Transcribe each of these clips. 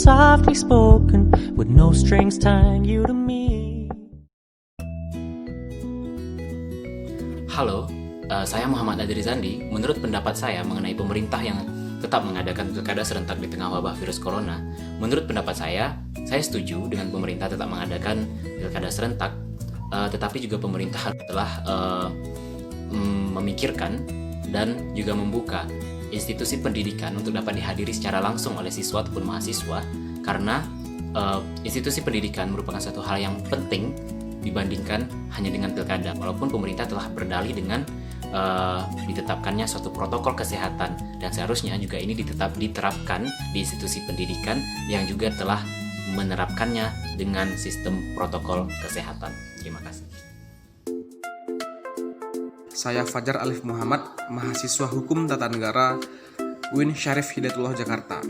softly spoken with no strings tying you to me. Halo, saya Muhammad Adri Zandi. Menurut pendapat saya mengenai pemerintah yang tetap mengadakan pilkada serentak di tengah wabah virus corona, menurut pendapat saya setuju dengan pemerintah tetap mengadakan pilkada serentak, tetapi juga pemerintah telah memikirkan dan juga membuka institusi pendidikan untuk dapat dihadiri secara langsung oleh siswa ataupun mahasiswa, karena institusi pendidikan merupakan satu hal yang penting dibandingkan hanya dengan pilkada. Walaupun pemerintah telah berdalih dengan ditetapkannya suatu protokol kesehatan, dan seharusnya juga ini diterapkan di institusi pendidikan yang juga telah menerapkannya dengan sistem protokol kesehatan. Terima kasih. Saya Fajar Alif Muhammad, mahasiswa Hukum Tata Negara UIN Syarif Hidayatullah Jakarta.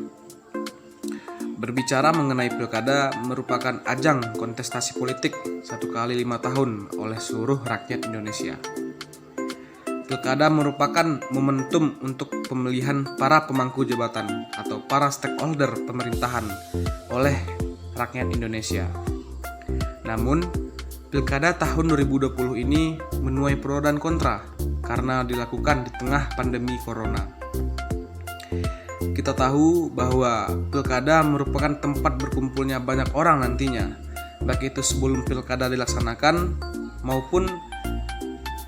Berbicara mengenai pilkada merupakan ajang kontestasi politik 1 kali 5 tahun oleh seluruh rakyat Indonesia. Pilkada merupakan momentum untuk pemilihan para pemangku jabatan atau para stakeholder pemerintahan oleh rakyat Indonesia. Namun, pilkada tahun 2020 ini menuai pro dan kontra karena dilakukan di tengah pandemi corona. Kita tahu bahwa pilkada merupakan tempat berkumpulnya banyak orang nantinya, baik itu sebelum pilkada dilaksanakan maupun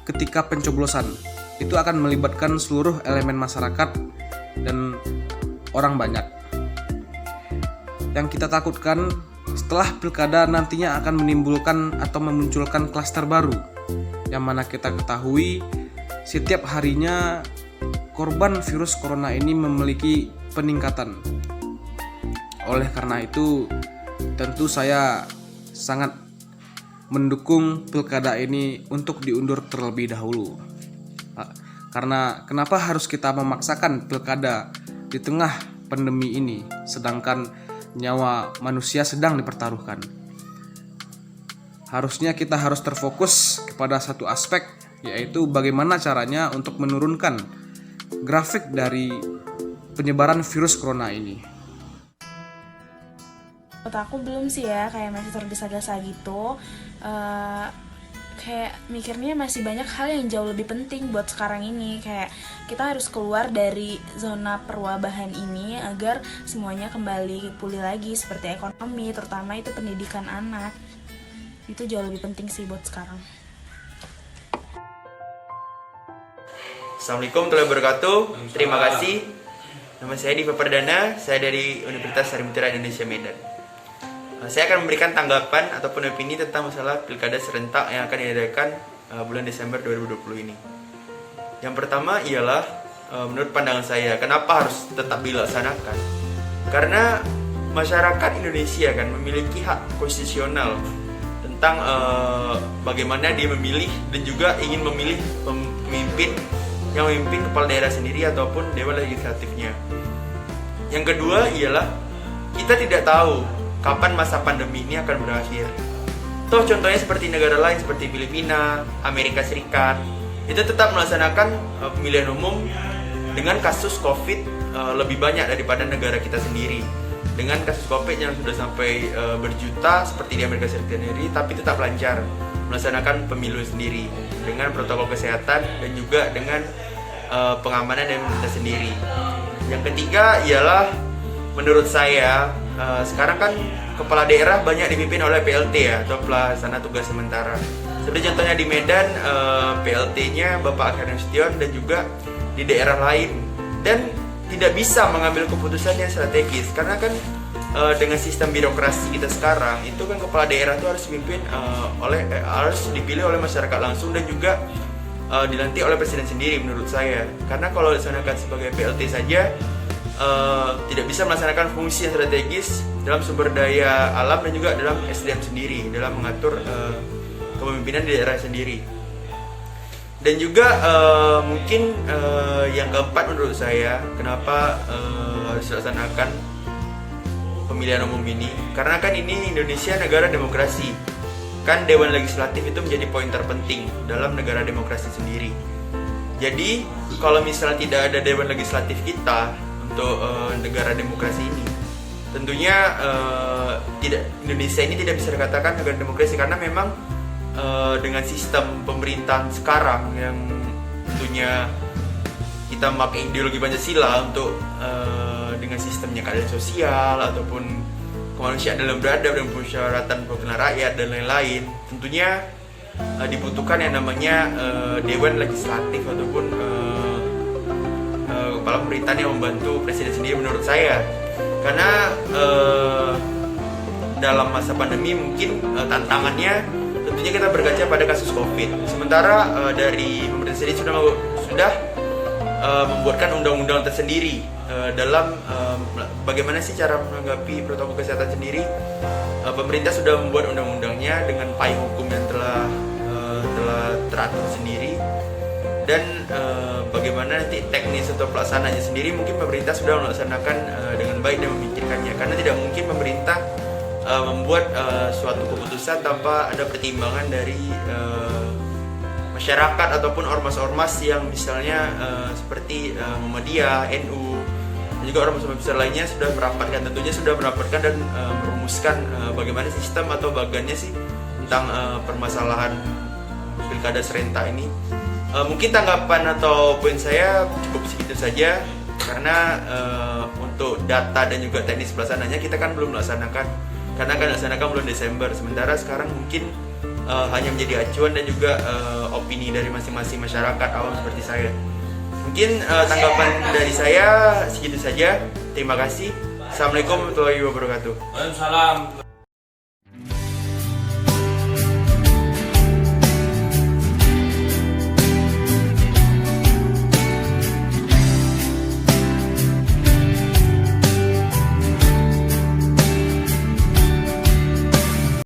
ketika pencoblosan. Itu akan melibatkan seluruh elemen masyarakat dan orang banyak. Yang kita takutkan, setelah pilkada nantinya akan menimbulkan atau memunculkan klaster baru, yang mana kita ketahui setiap harinya korban virus corona ini memiliki peningkatan. Oleh karena itu, tentu saya sangat mendukung pilkada ini untuk diundur terlebih dahulu. Karena kenapa harus kita memaksakan pilkada di tengah pandemi ini, sedangkan nyawa manusia sedang dipertaruhkan. Harusnya kita harus terfokus kepada satu aspek, yaitu bagaimana caranya untuk menurunkan grafik dari penyebaran virus corona ini. Menurut aku belum sih ya, kayak masih tergesa-gesa gitu. Kayak mikirnya masih banyak hal yang jauh lebih penting buat sekarang ini. Kayak kita harus keluar dari zona perwabahan ini agar semuanya kembali pulih lagi, seperti ekonomi, terutama itu pendidikan anak. Itu jauh lebih penting sih buat sekarang. Assalamualaikum warahmatullahi wabarakatuh. Terima kasih. Nama saya Diva Perdana, saya dari Universitas Harimutira Indonesia Medan. Saya akan memberikan tanggapan ataupun opini tentang masalah pilkada serentak yang akan diadakan bulan Desember 2020 ini. Yang pertama ialah menurut pandangan saya, kenapa harus tetap dilaksanakan? Karena masyarakat Indonesia kan memiliki hak konstitusional tentang bagaimana dia memilih dan juga ingin memilih pemimpin yang memimpin kepala daerah sendiri ataupun dewan legislatifnya. Yang kedua ialah kita tidak tahu kapan masa pandemi ini akan berakhir. Toh contohnya seperti negara lain seperti Filipina, Amerika Serikat, itu tetap melaksanakan pemilihan umum dengan kasus COVID lebih banyak daripada negara kita sendiri. Dengan kasus COVID yang sudah sampai berjuta seperti di Amerika Serikat sendiri, tapi tetap lancar melaksanakan pemilu sendiri dengan protokol kesehatan dan juga dengan pengamanan dari pemerintah sendiri. Yang ketiga ialah menurut saya sekarang kan kepala daerah banyak dipimpin oleh PLT ya, atau pelaksana tugas sementara. Seperti contohnya di Medan PLT-nya Bapak Akir Nasution dan juga di daerah lain, dan tidak bisa mengambil keputusan yang strategis karena kan dengan sistem birokrasi kita sekarang itu kan kepala daerah itu harus dipimpin harus dipilih oleh masyarakat langsung dan juga dilantik oleh presiden sendiri menurut saya. Karena kalau dilaksanakan sebagai PLT saja tidak bisa melaksanakan fungsi yang strategis dalam sumber daya alam dan juga dalam SDM sendiri dalam mengatur kepemimpinan di daerah sendiri. Dan juga mungkin yang keempat menurut saya kenapa harus dilaksanakan pemilihan umum ini, karena kan ini Indonesia negara demokrasi, kan Dewan Legislatif itu menjadi poin terpenting dalam negara demokrasi sendiri. Jadi kalau misalnya tidak ada Dewan Legislatif kita untuk negara demokrasi ini, tentunya tidak, Indonesia ini tidak bisa dikatakan negara demokrasi karena memang dengan sistem pemerintahan sekarang yang tentunya kita memakai ideologi Pancasila untuk dengan sistemnya keadilan sosial ataupun kemanusiaan dalam beradab dan permusyawaratan perwakilan rakyat dan lain-lain, tentunya dibutuhkan yang namanya Dewan Legislatif ataupun kepala pemerintahan yang membantu presiden sendiri menurut saya. Karena dalam masa pandemi mungkin tantangannya tentunya kita berkaca pada kasus COVID. Sementara dari pemerintah sendiri sudah membuatkan undang-undang tersendiri dalam bagaimana sih cara menanggapi protokol kesehatan sendiri. Pemerintah sudah membuat undang-undangnya dengan payung hukum yang telah teratur sendiri, dan bagaimana nanti teknis atau pelaksanaannya sendiri mungkin pemerintah sudah melaksanakan dengan baik dan memikirkannya, karena tidak mungkin pemerintah membuat suatu keputusan tanpa ada pertimbangan dari masyarakat ataupun ormas-ormas yang misalnya seperti Muhammadiyah, NU, dan juga ormas-ormas besar lainnya sudah merapatkan dan merumuskan bagaimana sistem atau bagannya sih tentang permasalahan pilkada serentak ini. Mungkin tanggapan atau poin saya cukup segitu saja, karena untuk data dan juga teknis pelaksanaannya kita kan belum melaksanakan, karena akan dilaksanakan bulan Desember. Sementara sekarang mungkin hanya menjadi acuan dan juga opini dari masing-masing masyarakat awam seperti saya. Mungkin tanggapan dari saya segitu saja. Terima kasih. Assalamualaikum warahmatullahi wabarakatuh. Waalaikumsalam.